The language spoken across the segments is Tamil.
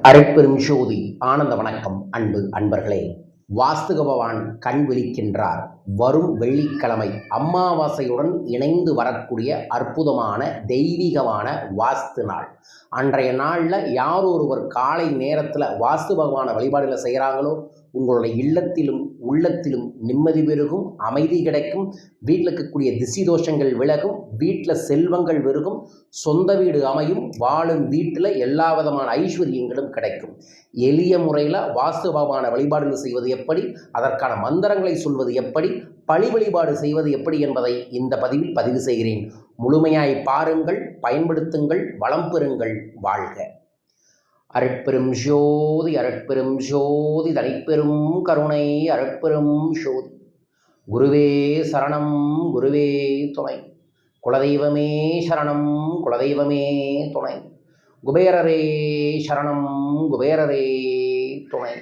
அருட்பெரும் ஜோதி ஆனந்த வணக்கம். அன்பு அன்பர்களே, வாஸ்துக பகவான் கண் விழிக்கின்றார். வரும் வெள்ளிக்கிழமை அமாவாசையுடன் இணைந்து வரக்கூடிய அற்புதமான தெய்வீகமான வாஸ்து நாள். அன்றைய நாளில் யார் ஒருவர் காலை நேரத்தில் வாஸ்து பகவானை வழிபாடுகளை செய்கிறாங்களோ உங்களுடைய இல்லத்திலும் உள்ளத்திலும் நிம்மதி பெருகும், அமைதி கிடைக்கும், வீட்டில் இருக்கக்கூடிய திசி தோஷங்கள் விலகும், வீட்டில் செல்வங்கள் பெருகும், சொந்த வீடு அமையும், வாழும் வீட்டில் எல்லா விதமான ஐஸ்வர்யங்களும் கிடைக்கும். எளிய முறையில் வாஸ்து பகவான வழிபாடுகள் செய்வது எப்படி, அதற்கான மந்திரங்களை சொல்வது எப்படி, பழி வழிபாடு செய்வது எப்படி என்பதை இந்த பதிவில் பதிவு செய்கிறேன். முழுமையாய் பாருங்கள், பயன்படுத்துங்கள், வளம் பெறுங்கள், வாழ்க. அருட்பெரும் ஜோதி அருட்பெரும் ஜோதி தனிப்பெரும் கருணை அருட்பெரும் ஜோதி. குருவே சரணம், குருவே துணை. குலதெய்வமே சரணம், குலதெய்வமே துணை. குபேரரே சரணம், குபேரரே துணை.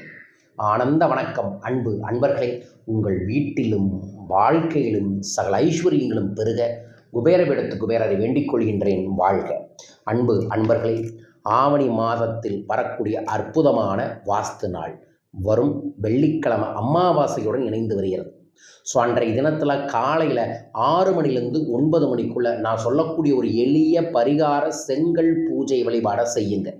ஆனந்த வணக்கம். அன்பு அன்பர்களே, உங்கள் வீட்டிலும் வாழ்க்கையிலும் சகல ஐஸ்வர்யங்களும் பெருக குபேரவிடத்து குபேரரை வேண்டிக் கொள்கின்றேன். வாழ்க. அன்பு அன்பர்களே, ஆவணி மாதத்தில் வரக்கூடிய அற்புதமான வாஸ்து நாள் வரும் வெள்ளிக்கிழமை அமாவாசையுடன் இணைந்து வருகிறது. ஸோ அன்றைய தினத்தில் காலையில் 6 மணிலேருந்து 9 மணிக்குள்ளே நான் சொல்லக்கூடிய ஒரு எளிய பரிகார செங்கல் பூஜை வழிபாடை செய்யுங்க.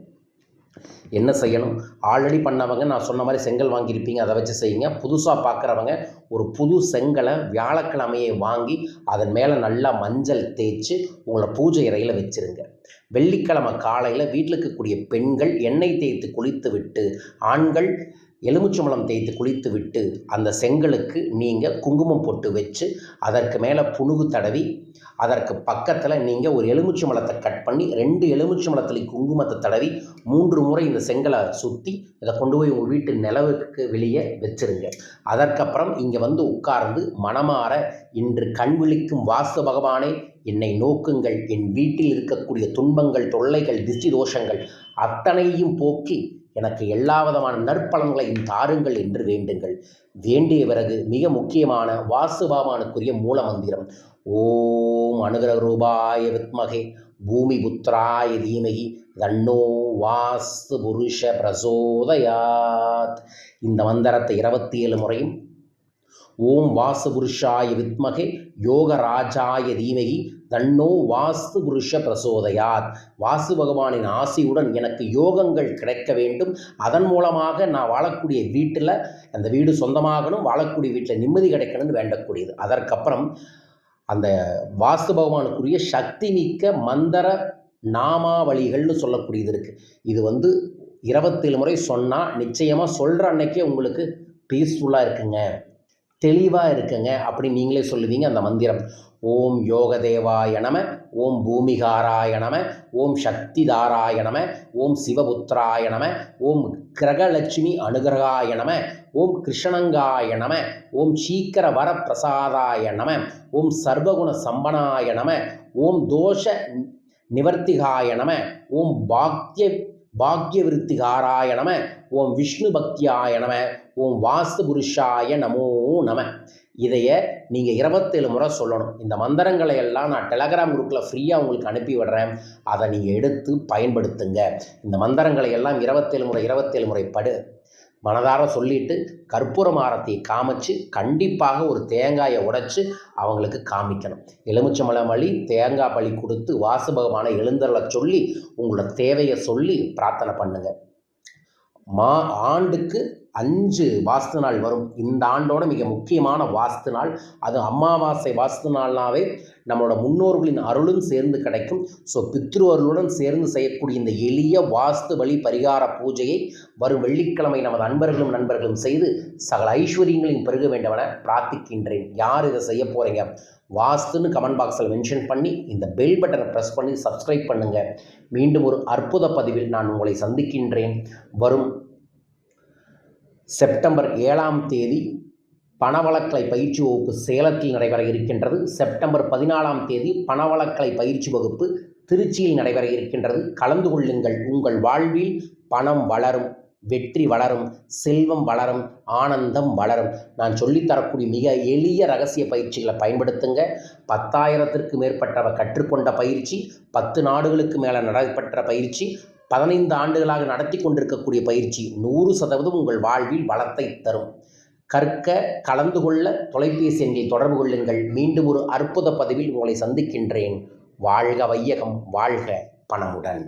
என்ன செய்யணும்? ஆல்ரெடி பண்ணவங்க நான் சொன்ன மாதிரி செங்கல் வாங்கியிருப்பீங்க, அதை வச்சு செய்யுங்க. புதுசாக பார்க்குறவங்க ஒரு புது செங்கலை வியாழக்கிழமையை வாங்கி அதன் மேலே நல்லா மஞ்சள் தேய்ச்சி உங்களை பூஜை அறையில் வச்சுருங்க. வெள்ளிக்கிழமை காலையில் வீட்டில் இருக்கக்கூடிய பெண்கள் எண்ணெய் தேய்த்து குளித்து விட்டு, ஆண்கள் எலுமிச்சம்பழம் தேய்த்து குளித்து விட்டு அந்த செங்கலுக்கு நீங்கள் குங்குமம் போட்டு வச்சு அதற்கு மேலே புணுகு தடவி அதற்கு பக்கத்தில் நீங்கள் ஒரு எலுமிச்சம்பழத்தை கட் பண்ணி 2 எலுமிச்சம்பழத்தில் குங்குமத்தை தடவி 3 முறை இந்த செங்கலை சுற்றி இதை கொண்டு போய் உங்கள் வீட்டு நிலவுக்கு வெளியே வச்சுருங்க. அதற்கப்புறம் இங்கே வந்து உட்கார்ந்து மனமாற, இன்று கண் விழிக்கும் வாஸ்து பகவானே என்னை நோக்குங்கள், என் வீட்டில் இருக்கக்கூடிய துன்பங்கள், தொல்லைகள், திஷ்டி தோஷங்கள் அத்தனையும் போக்கி எனக்கு எல்லா விதமான நற்பலன்களையும் தாருங்கள் என்று வேண்டுங்கள். வேண்டிய பிறகு மிக முக்கியமான வாஸ்து பகவானுக்குரிய மூல மந்திரம் ஓம் அனுகிரக ரூபாய வித்மகே பூமி புத்திராய தீமகி தன்னோ வாஸ்து புருஷ பிரசோதயாத். இந்த மந்திரத்தை 27 முறையும் ஓம் வாஸ்து புருஷாய வித்மகே யோகராஜாய தீமகி தன்னோ வாஸ்து புருஷ பிரசோதயாத். வாஸ்து பகவானின் ஆசையுடன் எனக்கு யோகங்கள் கிடைக்க வேண்டும், அதன் மூலமாக நான் வாழக்கூடிய வீட்டில் அந்த வீடு சொந்தமாகணும், வாழக்கூடிய வீட்டில் நிம்மதி கிடைக்கணும்னு வேண்டக்கூடியது. அதற்கப்புறம் அந்த வாஸ்து பகவானுக்குரிய சக்தி மிக்க மந்திர நாமாவளிகள்னு சொல்லக்கூடியது இருக்குது. இது 27 முறை சொன்னால் நிச்சயமாக சொல்கிற அன்னைக்கே உங்களுக்கு பீஸ்ஃபுல்லாக இருக்குங்க, தெளிவாக இருக்குங்க அப்படின்னு நீங்களே சொல்லுவீங்க. அந்த மந்திரம் ஓம் யோகதேவாய நம, ஓம் பூமிகாராய நம, ஓம் சக்திதாராய நம, ஓம் சிவபுத்திராய நம, ஓம் கிரகலட்சுமி அனுகிரகாய நம, ஓம் கிருஷ்ணங்காய நம, ஓம் சீக்கர வர பிரசாதாய நம, ஓம் சர்வகுண சம்பனாய நம, ஓம் தோஷ நிவர்த்திகாய நம, ஓம் பாக்ய விருத்திகாராய நம, ஓம் விஷ்ணு பக்தியாய நம, ஓம் வாஸ்து புருஷாய நமோ நம. இதைய நீங்கள் 27 முறை சொல்லணும். இந்த மந்திரங்களை எல்லாம் நான் டெலகிராம் குரூப்பில் ஃப்ரீயாக உங்களுக்கு அனுப்பி விடுறேன். அதை நீங்கள் எடுத்து பயன்படுத்துங்க. இந்த மந்திரங்களை எல்லாம் 27 முறை மனதார சொல்லிட்டு கற்பூரம் ஆரத்தியை காமிச்சு கண்டிப்பாக ஒரு தேங்காயை உடைச்சி அவங்களுக்கு காமிக்கணும். எலுமிச்சம்பழம் வழி தேங்காய் பழி கொடுத்து வாசு பகவானை எழுந்தருளை சொல்லி உங்களோட தேவையை சொல்லி பிரார்த்தனை பண்ணுங்கள். ஆண்டுக்கு 5 வாஸ்து நாள் வரும். இந்த ஆண்டோட மிக முக்கியமான வாஸ்து நாள் அது அமாவாசை வாஸ்து நாள்னாவே நம்மளோட முன்னோர்களின் அருளும் சேர்ந்து கிடைக்கும். ஸோ பித்ரு அருளுடன் சேர்ந்து செய்யக்கூடிய இந்த எளிய வாஸ்து வழி பரிகார பூஜையை வரும் வெள்ளிக்கிழமை நமது அன்பர்களும் நண்பர்களும் செய்து சகல ஐஸ்வர்யங்களையும் பெருக வேண்டுமென பிரார்த்திக்கின்றேன். யார் இதை செய்ய போகிறீங்க? வாஸ்துன்னு கமெண்ட் பாக்ஸில் மென்ஷன் பண்ணி இந்த பெல் பட்டனை ப்ரெஸ் பண்ணி சப்ஸ்கிரைப் பண்ணுங்கள். மீண்டும் ஒரு அற்புத பதிவில் நான் உங்களை சந்திக்கின்றேன். வரும் செப்டம்பர் 7ஆம் தேதி பணவளக்கலை பயிற்சி வகுப்பு சேலத்தில் நடைபெற இருக்கின்றது. செப்டம்பர் 14ஆம் தேதி பணவளக்கலை பயிற்சி வகுப்பு திருச்சியில் நடைபெற இருக்கின்றது. கலந்து கொள்ளுங்கள். உங்கள் வாழ்வில் பணம் வளரும், வெற்றி வளரும், செல்வம் வளரும், ஆனந்தம் வளரும். நான் சொல்லித்தரக்கூடிய மிக எளிய ரகசிய பயிற்சிகளை பயன்படுத்துங்க. 10,000த்திற்கு மேற்பட்டவ கற்றுக்கொண்ட பயிற்சி, 10 நாடுகளுக்கு மேலே நடைபெற்ற பயிற்சி, 15 ஆண்டுகளாக நடத்தி கொண்டிருக்கக்கூடிய பயிற்சி 100% உங்கள் வாழ்வில் வளத்தை தரும். கற்க, கலந்து கொள்ள தொலைபேசி எண்ணில் தொடர்பு கொள்ளுங்கள். மீண்டும் ஒரு அற்புத பதிவில் உங்களை சந்திக்கின்றேன். வாழ்க வையகம், வாழ்க பணமுடன்.